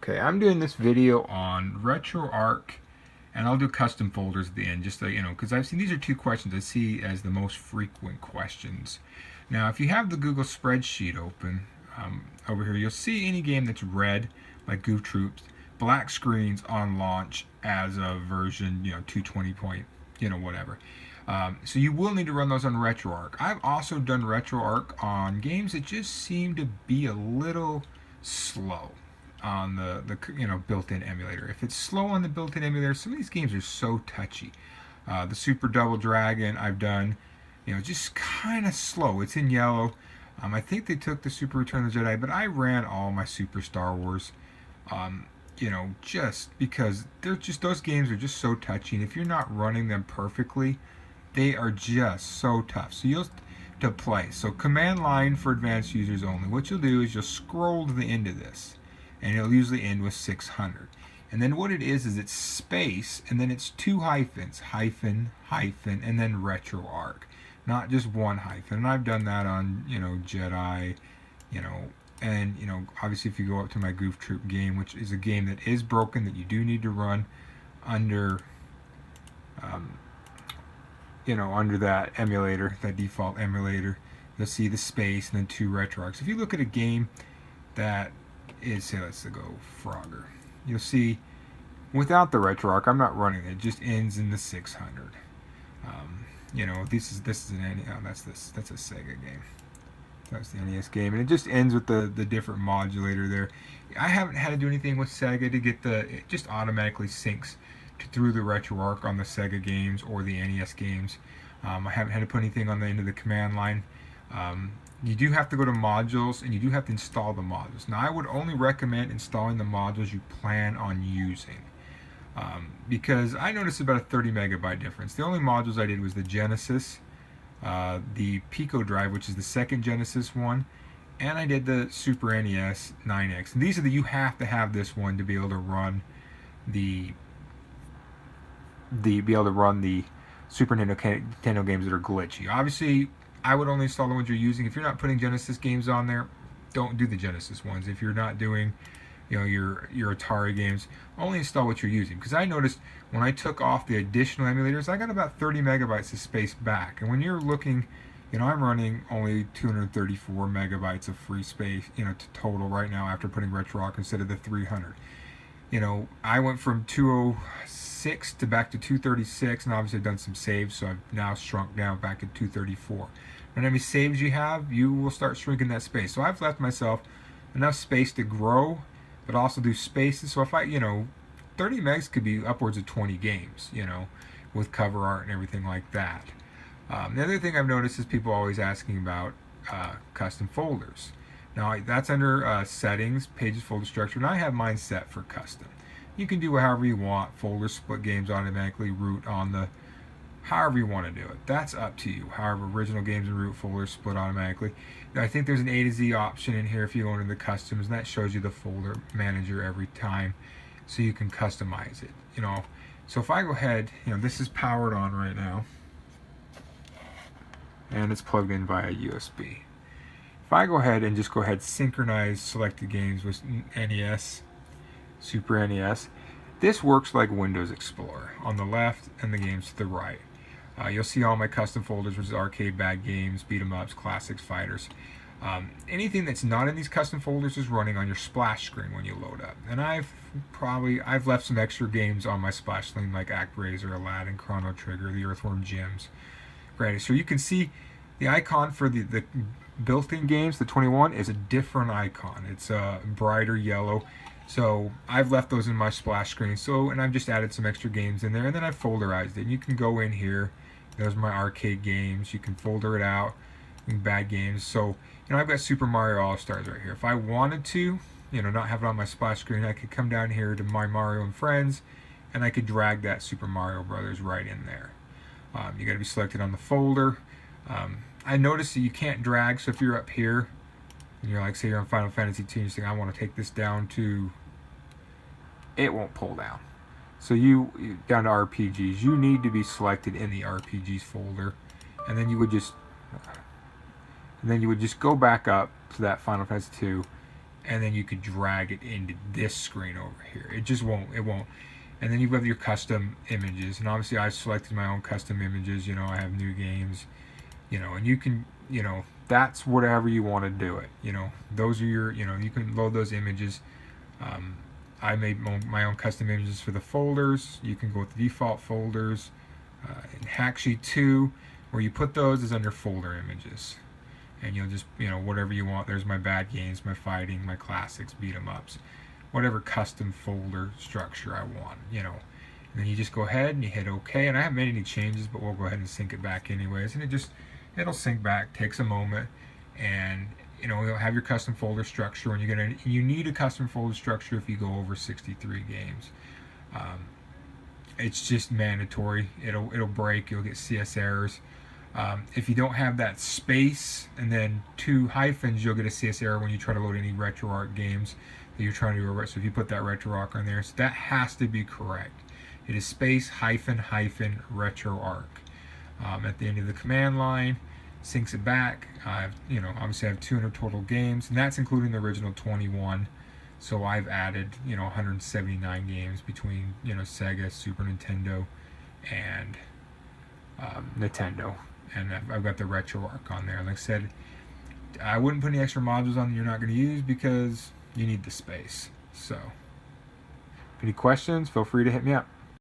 Okay, I'm doing this video on retroarch, and I'll do custom folders at the end, just so you know, because I've seen these are two questions I see as the most frequent questions. Now, if you have the Google spreadsheet open over here, you'll see any game that's red, like Goof Troops, black screens on launch as a version, 220 point, whatever. So you will need to run those on retroarch. I've also done retroarch on games that just seem to be a little slow on the built-in emulator. If it's slow on the built-in emulator, some of these games are so touchy. The Super Double Dragon I've done, just kind of slow. It's in yellow. I think they took the Super Return of the Jedi, but I ran all my Super Star Wars. Just because those games are just so touchy, and if you're not running them perfectly, they are just so tough. So you'll to play. So command line for advanced users only. What you'll do is you'll scroll to the end of this, and it'll usually end with 600. And then what it is it's space, and then it's two hyphens, hyphen, hyphen, and then retroarch. Not just one hyphen. And I've done that on, Jedi, and, obviously if you go up to my Goof Troop game, which is a game that is broken, that you do need to run under, under that emulator, that default emulator, you'll see the space and then two retroarchs. If you look at a game that is, say, let's go Frogger, you'll see without the retroarch, I'm not running it. It just ends in the 600. This is an that's a Sega game. That's the NES game, and it just ends with the different modulator there. I haven't had to do anything with Sega to get it just automatically syncs through the retroarch on the Sega games or the NES games. I haven't had to put anything on the end of the command line. You do have to go to modules, and you do have to install the modules. Now, I would only recommend installing the modules you plan on using, because I noticed about a 30 megabyte difference. The only modules I did was the Genesis, the Pico drive, which is the second Genesis one, and I did the Super NES 9X. And these are you have to have this one to be able to run the Super Nintendo games that are glitchy. Obviously, I would only install the ones you're using. If you're not putting Genesis games on there, don't do the Genesis ones. If you're not doing, your Atari games, only install what you're using. Because I noticed when I took off the additional emulators, I got about 30 megabytes of space back. And when you're looking, I'm running only 234 megabytes of free space, to total right now after putting retroarch instead of the 300. I went from 206 to back to 236, and obviously I've done some saves, so I've now shrunk down back to 234. And any saves you have, you will start shrinking that space. So I've left myself enough space to grow, but also do spaces. So if I, 30 megs could be upwards of 20 games, with cover art and everything like that. The other thing I've noticed is people always asking about custom folders. Now that's under settings, pages, folder structure, and I have mine set for custom. You can do however you want. Folder split games automatically, root on the, however you want to do it. That's up to you. However, original games and root folders split automatically. Now, I think there's an A to Z option in here if you go into the customs, and that shows you the folder manager every time, so you can customize it. So if I go ahead, this is powered on right now, and it's plugged in via USB. If I go ahead and just synchronize selected games with NES, Super NES, this works like Windows Explorer on the left and the games to the right. You'll see all my custom folders, which is arcade, bad games, beat 'em ups, classics, fighters. Anything that's not in these custom folders is running on your splash screen when you load up. And I've left some extra games on my splash screen, like ActRaiser, Aladdin, Chrono Trigger, the Earthworm Jim's. Granted, so you can see the icon for the built-in games, the 21, is a different icon. It's a brighter yellow. So I've left those in my splash screen. And I've just added some extra games in there, and then I've folderized it. And you can go in here. Those are my arcade games. You can folder it out. Bad games. So I've got Super Mario All-Stars right here. If I wanted to, not have it on my splash screen, I could come down here to My Mario and Friends, and I could drag that Super Mario Brothers right in there. You got to be selected on the folder. I noticed that you can't drag. So if you're up here, and you're like, say you're on Final Fantasy 2, and you say, I want to take this down to, it won't pull down. So down to RPGs, you need to be selected in the RPGs folder, and then you would just go back up to that Final Fantasy 2, and then you could drag it into this screen over here. It just won't. It won't. And then you have your custom images, and obviously I've selected my own custom images. You know, I have new games. You know, and you can, you know, that's whatever you want to do it. You know, those are your, you know, you can load those images. I made my own custom images for the folders. You can go with the default folders. In Hakchi 2, where you put those is under folder images. And you'll just, you know, whatever you want. There's my bad games, my fighting, my classics, beat 'em ups. Whatever custom folder structure I want, you know. And then you just go ahead and you hit OK. And I haven't made any changes, but we'll go ahead and sync it back anyways. And it'll sync back, takes a moment, and you know, you'll have your custom folder structure. And you need a custom folder structure if you go over 63 games. It's just mandatory. It'll break. You'll get CS errors. If you don't have that space and then 2 hyphens, you'll get a CS error when you try to load any retroarch games that you're trying to do. So if you put that retroarch on there, so that has to be correct. It is space hyphen hyphen retroarch. At the end of the command line, syncs it back. You know, obviously I have 200 total games, and that's including the original 21. So I've added, you know, 179 games between, you know, Sega, Super Nintendo, and Nintendo. And I've got the RetroArch on there. Like I said, I wouldn't put any extra modules on that you're not going to use because you need the space. So, any questions, feel free to hit me up.